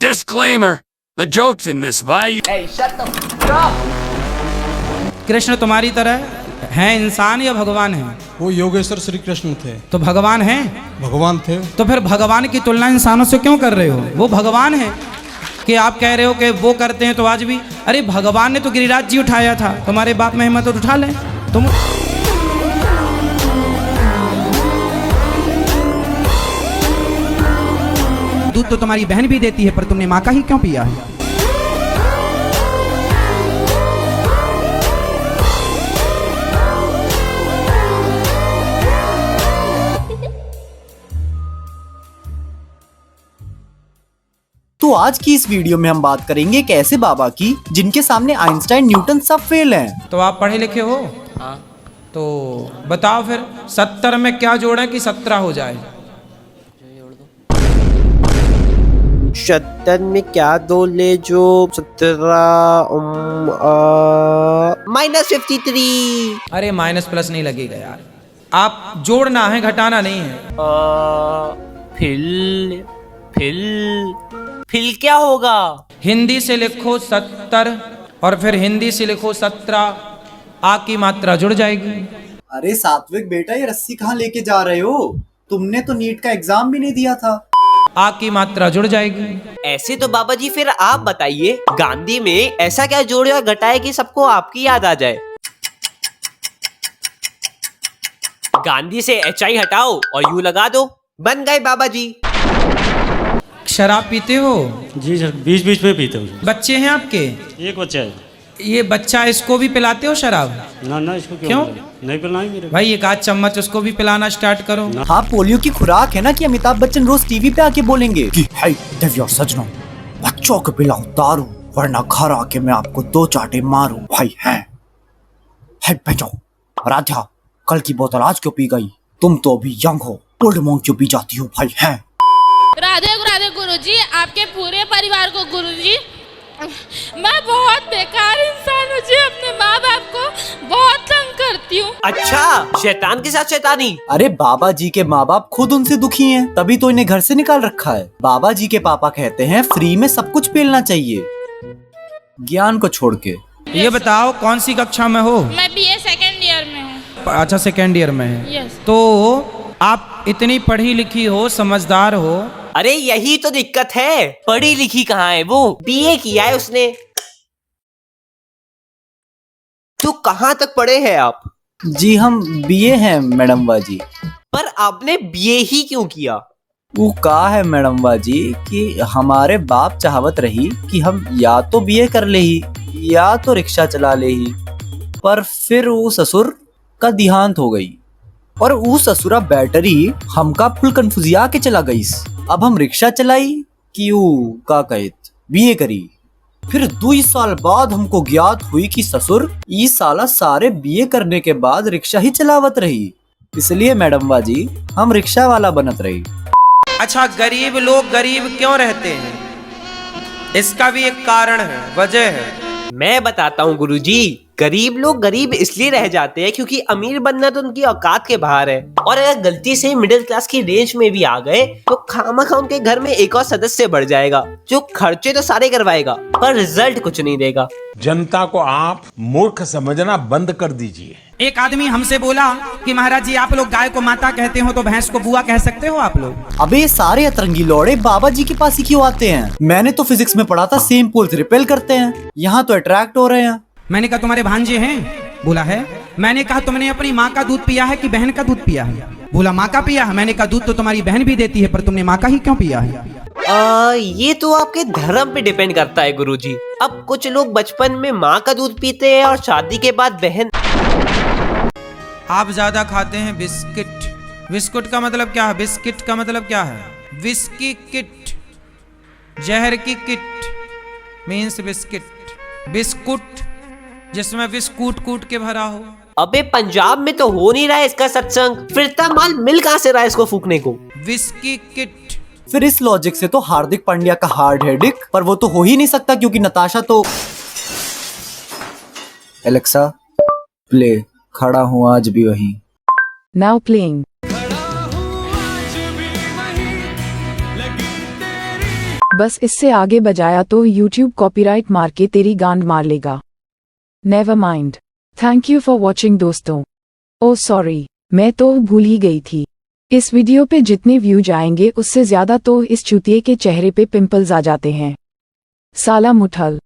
Disclaimer: the jokes in this video. Hey, shut the fuck up! Krishna तुम्हारी तरह हैं इंसान या भगवान हैं? वो योगेश्वर श्री कृष्ण थे। तो भगवान हैं? भगवान थे। तो फिर भगवान की तुलना इंसानों से क्यों कर रहे हो? वो भगवान है कि आप कह रहे हो कि वो करते हैं तो आज भी। अरे भगवान ने तो गिरिराज जी उठाया था, तुम्हारे बाप में हिम्मत तो उठा लें तुम। दूध तो तुम्हारी बहन भी देती है, पर तुमने माँ का ही क्यों पिया है? तो आज की इस वीडियो में हम बात करेंगे एक ऐसे बाबा की जिनके सामने आइंस्टाइन न्यूटन सब फेल हैं। तो आप पढ़े लिखे हो? हाँ। तो बताओ फिर 70 में क्या जोड़े कि 17 हो जाए? 70 में क्या दो ले जो 17 -53। अरे माइनस प्लस नहीं लगेगा यार, आप जोड़ना है घटाना नहीं है। फिल क्या होगा? हिंदी से लिखो 70 और फिर हिंदी से लिखो 17, आ की मात्रा जुड़ जाएगी। अरे सात्विक बेटा, ये रस्सी कहाँ लेके जा रहे हो? तुमने तो नीट का एग्जाम भी नहीं दिया था। आ की मात्रा जुड़ जाएगी। ऐसे तो बाबा जी फिर आप बताइए, गांधी में ऐसा क्या जोड़े और घटाए कि सबको आपकी याद आ जाए? गांधी से HI हटाओ और यू लगा दो, बन गए बाबा जी। शराब पीते हो? जी सर, बीच बीच में पीते हो। बच्चे हैं आपके? एक बच्चा है। ये बच्चा, इसको भी पिलाते हो शराब? ना इसको क्यों? नहीं पिलाएं मेरे भाई एक आध चम्मच उसको भी पिलाना स्टार्ट करो। हाँ, पोलियो की खुराक है ना कि अमिताभ बच्चन रोज टीवी पे आके बोलेंगे कि हाय दिव्या सजनों, बच्चों को पिलाऊं दारू वरना घर आके मैं आपको 2 चाटे मारूं। भाई है भेजो राधा, कल की बोतल आज क्यों पी गई? तुम तो अभी यंग हो, ओल्ड मोंग क्यों पी जाती हो? भाई है राधे राधे गुरुजी, आपके पूरे परिवार को गुरुजी। मैं बहुत बेकार इंसान हूँ जी, अपने माँ बाप को बहुत तंग करती हूँ। अच्छा, शैतान के साथ शैतानी। अरे बाबा जी के माँ बाप खुद उनसे दुखी हैं, तभी तो इन्हें घर से निकाल रखा है। बाबा जी के पापा कहते हैं फ्री में सब कुछ पेलना चाहिए, ज्ञान को छोड़ के। ये बताओ कौन सी कक्षा में हो? मैं BA सेकेंड ईयर में हूँ। अच्छा, सेकेंड ईयर में है। यस। तो आप इतनी पढ़ी लिखी हो, समझदार हो। अरे यही तो दिक्कत है, पढ़ी लिखी कहाँ है वो? BA किया है उसने। तो कहाँ तक पढ़े हैं आप? जी हम BA हैं मैडम बाजी। पर आपने BA ही क्यों किया? वो कहा है मैडम बाजी कि हमारे बाप चाहवत रही कि हम या तो BA कर ले ही या तो रिक्शा चला ले ही, पर फिर वो ससुर का देहांत हो गई और वो ससुरा बैटरी हमका फुल कंफ्यूजिया के चला गई। अब हम रिक्शा चलाई कि वो का कहत BA करी। फिर 2 साल बाद हमको ज्ञात हुई कि ससुर इस साला सारे BA करने के बाद रिक्शा ही चलावत रही, इसलिए मैडम बाजी हम रिक्शा वाला बनत रही। अच्छा, गरीब लोग गरीब क्यों रहते हैं? इसका भी एक कारण है, वजह है। मैं बताता हूँ गुरुजी, गरीब लोग गरीब इसलिए रह जाते हैं क्योंकि अमीर बनना तो उनकी औकात के बाहर है, और अगर गलती से मिडिल क्लास की रेंज में भी आ गए तो खामखा उनके घर में एक और सदस्य बढ़ जाएगा जो खर्चे तो सारे करवाएगा पर रिजल्ट कुछ नहीं देगा। जनता को आप मूर्ख समझना बंद कर दीजिए। एक आदमी हमसे बोला कि महाराज जी, आप लोग गाय को माता कहते हो तो भैंस को बुआ कह सकते हो आप लोग? अबे ये सारे अतरंगी लौड़े बाबा जी के पास ही क्यों आते हैं? मैंने तो फिजिक्स में पढ़ा था सेम पोल्स रिपेल करते हैं, यहाँ तो अट्रैक्ट हो रहे हैं। मैंने कहा तुम्हारे भांजे हैं? बोला है। मैंने कहा तुमने अपनी माँ का दूध पिया है कि बहन का दूध पिया है? बोला माँ का पिया है। मैंने कहा दूध तो तुम्हारी बहन भी देती है, पर तुमने माँ का ही क्यों पिया है? ये तो आपके धर्म पे डिपेंड करता है गुरुजी। अब कुछ लोग बचपन में माँ का दूध पीते हैं और शादी के बाद बहन। आप ज्यादा खाते हैं बिस्किट। बिस्कुट का मतलब क्या है? बिस्किट का मतलब क्या है? विस्की किट, जहर की किट मीन्स बिस्किट। बिस्कुट जिसमें बिस्कुट कूट के भरा हो। अबे पंजाब में तो हो नहीं रहा है इसका सत्संग, फिर इतना माल मिल कहाँ से रहा है इसको फूकने को? Whisky kit. फिर इस लॉजिक से तो हार्दिक पांड्या का हार्ड हेडिक, पर वो तो हो ही नहीं सकता क्योंकि नताशा तो। एलेक्सा प्ले खड़ा हूँ आज भी वहीं। Now playing. बस इससे आगे बजाया तो YouTube कॉपीराइट मार के तेरी गांड मार लेगा। Never mind. Thank you for watching दोस्तों। ओ सॉरी, मैं तो भूल ही गई थी। इस वीडियो पे जितने व्यूज आएंगे उससे ज्यादा तो इस चूतिए के चेहरे पे पिंपल्स आ जाते हैं। साला मुठल।